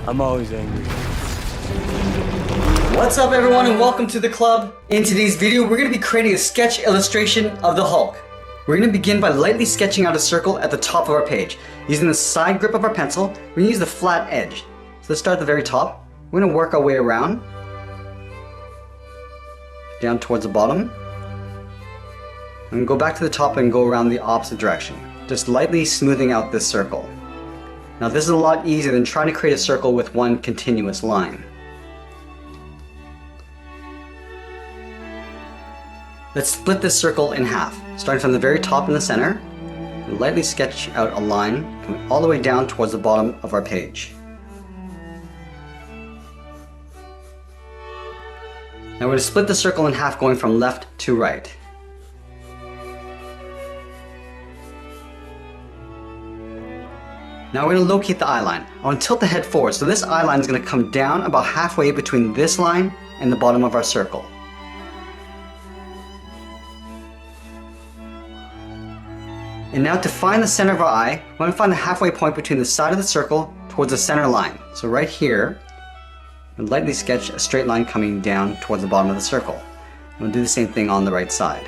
I'm always angry. What's up everyone and welcome to the club. In today's video we're going to be creating a sketch illustration of the Hulk. We're going to begin by lightly sketching out a circle at the top of our page. Using the side grip of our pencil, we're going to use the flat edge. So let's start at the very top. We're going to work our way around, down towards the bottom, and go back to the top and go around the opposite direction. Just lightly smoothing out this circle. Now this is a lot easier than trying to create a circle with one continuous line. Let's split this circle in half, starting from the very top in the center, and lightly sketch out a line coming all the way down towards the bottom of our page. Now we're going to split the circle in half going from left to right. Now we're going to locate the eyeline. I want to tilt the head forward, so this eyeline is going to come down about halfway between this line and the bottom of our circle. And now to find the center of our eye, we want to find the halfway point between the side of the circle towards the center line. So right here, we'll lightly sketch a straight line coming down towards the bottom of the circle. We'll do the same thing on the right side.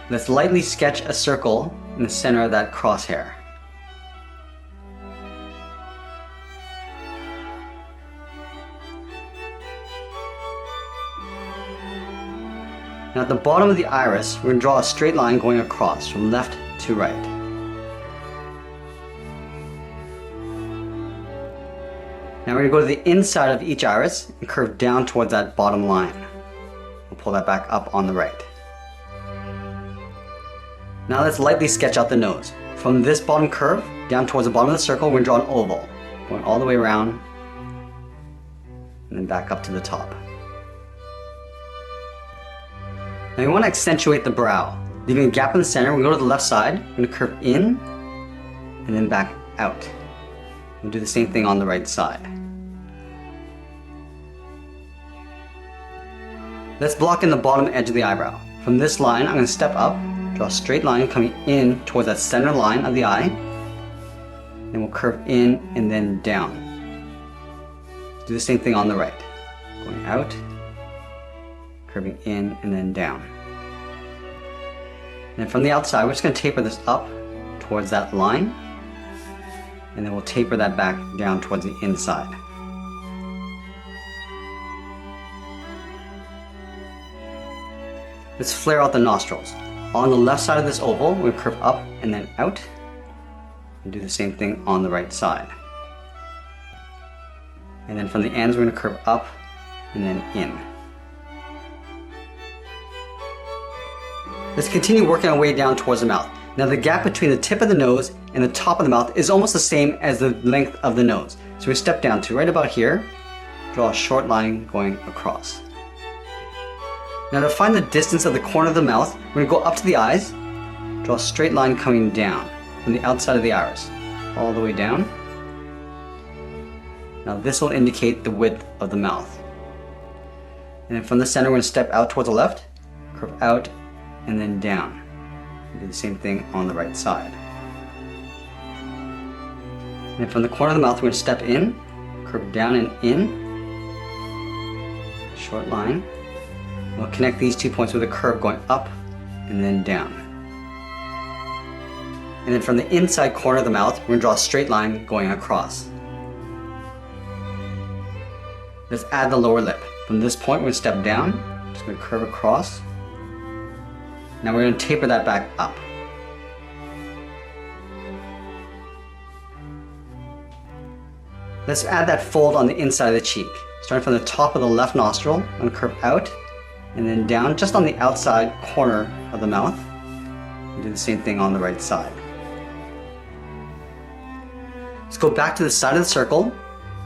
Let's lightly sketch a circle in the center of that crosshair. Now at the bottom of the iris, we're going to draw a straight line going across from left to right. Now we're going to go to the inside of each iris and curve down towards that bottom line. We'll pull that back up on the right. Now let's lightly sketch out the nose. From this bottom curve down towards the bottom of the circle, we're going to draw an oval, going all the way around and then back up to the top. Now we want to accentuate the brow. Leaving a gap in the center, we go to the left side, we're going to curve in and then back out. We'll do the same thing on the right side. Let's block in the bottom edge of the eyebrow. From this line, I'm going to step up, draw a straight line coming in towards that center line of the eye. Then we'll curve in and then down. Do the same thing on the right. Going out, curving in and then down. And then from the outside, we're just going to taper this up towards that line. And then we'll taper that back down towards the inside. Let's flare out the nostrils. On the left side of this oval, we're going to curve up and then out. And do the same thing on the right side. And then from the ends, we're going to curve up and then in. Let's continue working our way down towards the mouth. Now the gap between the tip of the nose and the top of the mouth is almost the same as the length of the nose. So we step down to right about here, draw a short line going across. Now to find the distance of the corner of the mouth, we're going to go up to the eyes, draw a straight line coming down from the outside of the iris, all the way down. Now this will indicate the width of the mouth. And then from the center, we're going to step out towards the left, curve out, and then down. Do the same thing on the right side. And then from the corner of the mouth, we're going to step in, curve down and in, short line. We'll connect these 2 points with a curve going up and then down. And then from the inside corner of the mouth, we're going to draw a straight line going across. Let's add the lower lip. From this point, we're going to step down, just going to curve across. Now we're going to taper that back up. Let's add that fold on the inside of the cheek. Starting from the top of the left nostril, I'm going to curve out and then down just on the outside corner of the mouth. And do the same thing on the right side. Let's go back to the side of the circle,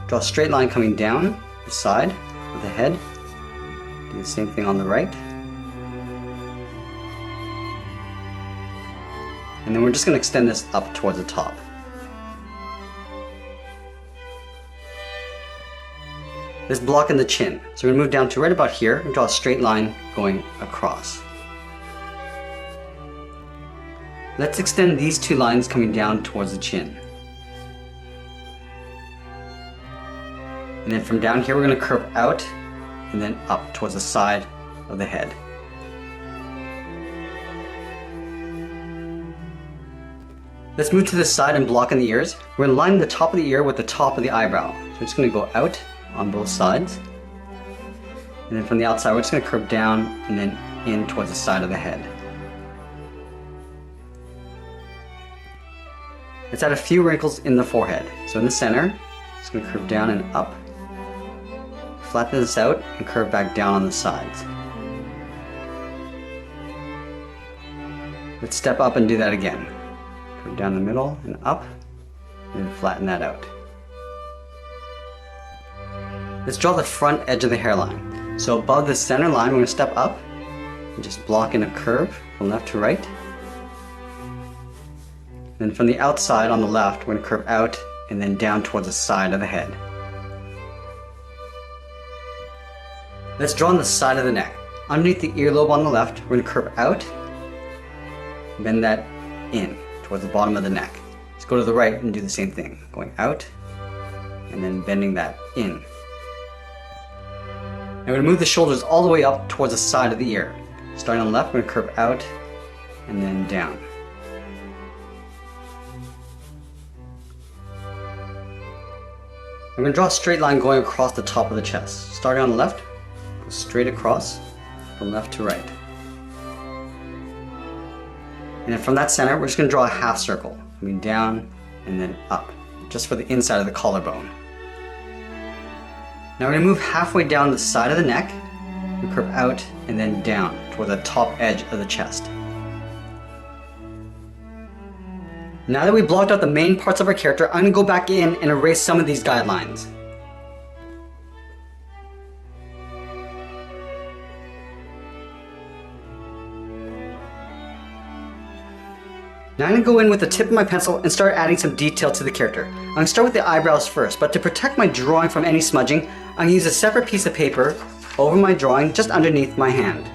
draw a straight line coming down the side of the head. Do the same thing on the right. And then we're just going to extend this up towards the top. Let's block in the chin. So we're going to move down to right about here and draw a straight line going across. Let's extend these two lines coming down towards the chin. And then from down here, we're going to curve out and then up towards the side of the head. Let's move to the side and block in the ears. We're going to line the top of the ear with the top of the eyebrow. So we're just going to go out on both sides. And then from the outside, we're just going to curve down and then in towards the side of the head. Let's add a few wrinkles in the forehead. So in the center, just going to curve down and up. Flatten this out and curve back down on the sides. Let's step up and do that again. Curve down the middle and up, and then flatten that out. Let's draw the front edge of the hairline. So above the center line, we're going to step up and just block in a curve from left to right. Then from the outside on the left, we're going to curve out and then down towards the side of the head. Let's draw on the side of the neck. Underneath the earlobe on the left, we're going to curve out, bend that in towards the bottom of the neck. Let's go to the right and do the same thing, going out and then bending that in. And we're going to move the shoulders all the way up towards the side of the ear. Starting on the left, we're going to curve out and then down. I'm going to draw a straight line going across the top of the chest. Starting on the left, go straight across from left to right. And then from that center, we're just going to draw a half circle, moving down and then up, just for the inside of the collarbone. Now we're going to move halfway down the side of the neck, and curve out and then down toward the top edge of the chest. Now that we blocked out the main parts of our character, I'm going to go back in and erase some of these guidelines. Now I'm going to go in with the tip of my pencil and start adding some detail to the character. I'm going to start with the eyebrows first, but to protect my drawing from any smudging, I'm going to use a separate piece of paper over my drawing just underneath my hand.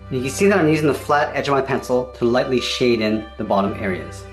You can see that I'm using the flat edge of my pencil to lightly shade in the bottom areas.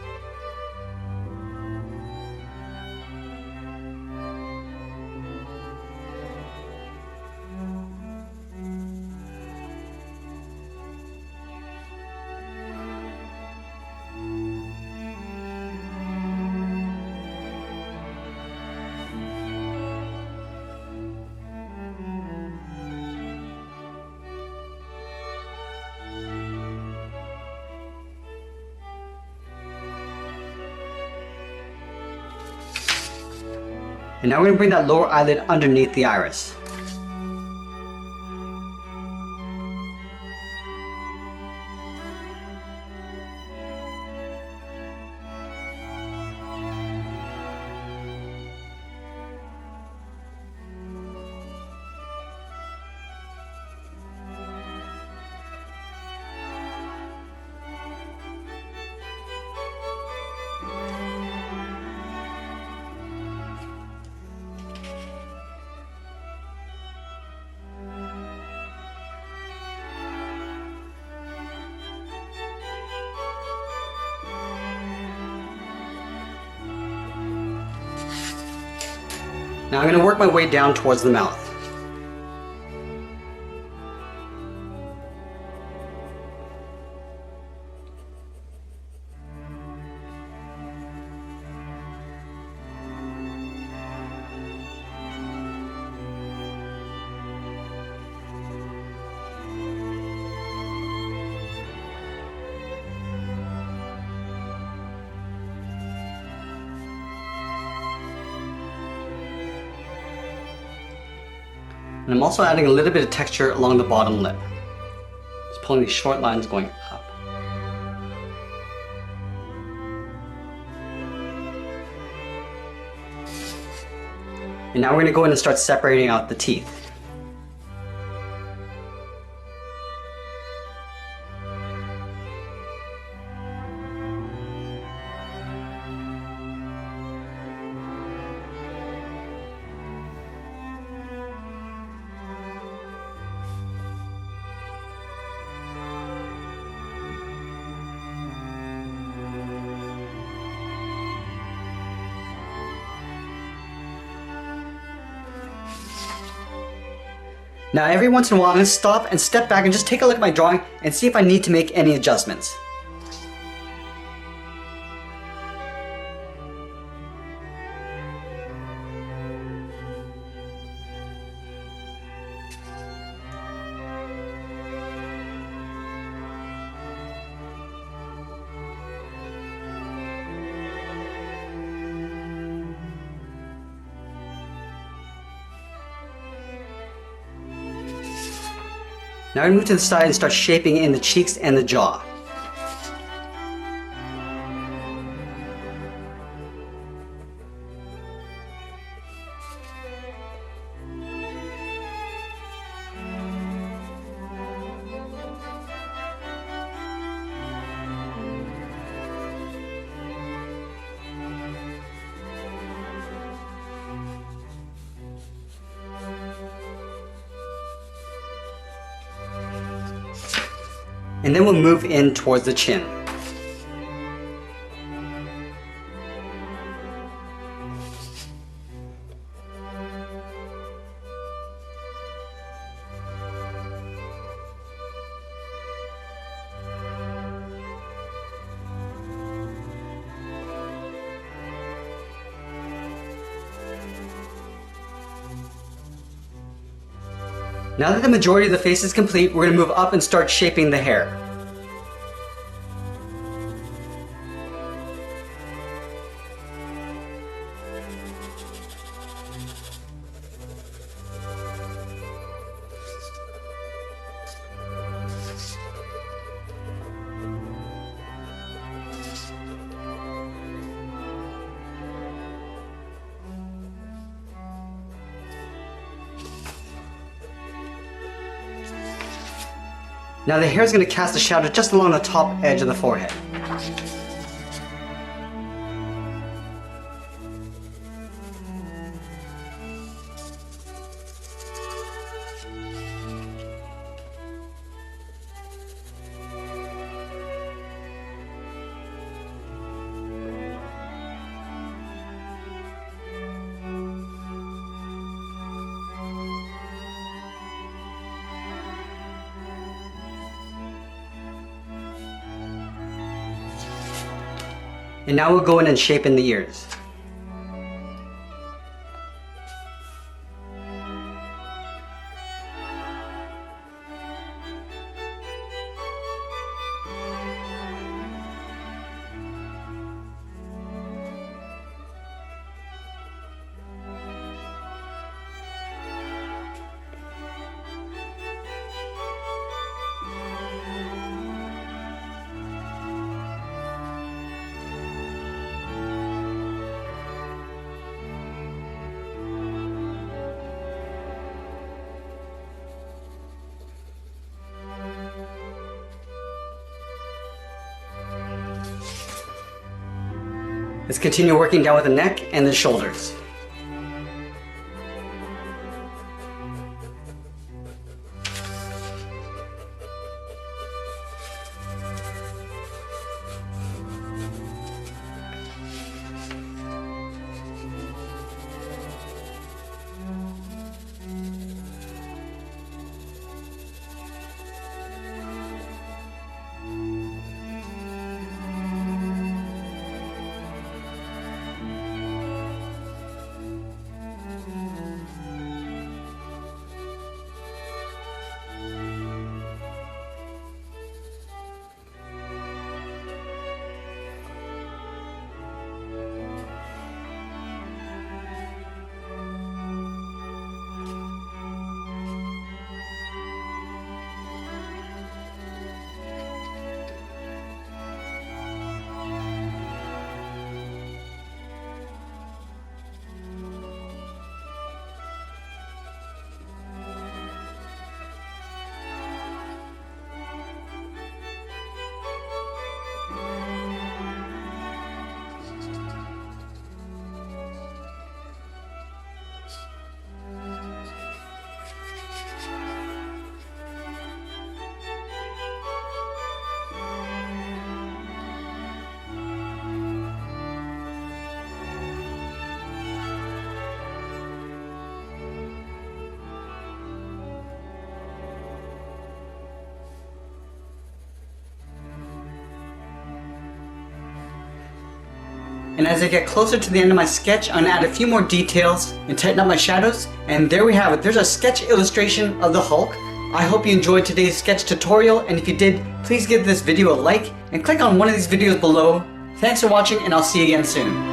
And now we're going to bring that lower eyelid underneath the iris. Now I'm going to work my way down towards the mouth. And I'm also adding a little bit of texture along the bottom lip. Just pulling these short lines going up. And now we're going to go in and start separating out the teeth. Now every once in a while I'm going to stop and step back and just take a look at my drawing and see if I need to make any adjustments. Now I move to the side and start shaping in the cheeks and the jaw. And then we'll move in towards the chin. Now that the majority of the face is complete, we're going to move up and start shaping the hair. Now the hair is going to cast a shadow just along the top edge of the forehead. And now we'll go in and shape in the ears. Let's continue working down with the neck and the shoulders. And as I get closer to the end of my sketch, I'm gonna add a few more details and tighten up my shadows. And there we have it. There's a sketch illustration of the Hulk. I hope you enjoyed today's sketch tutorial, and if you did, please give this video a like and click on one of these videos below. Thanks for watching, and I'll see you again soon.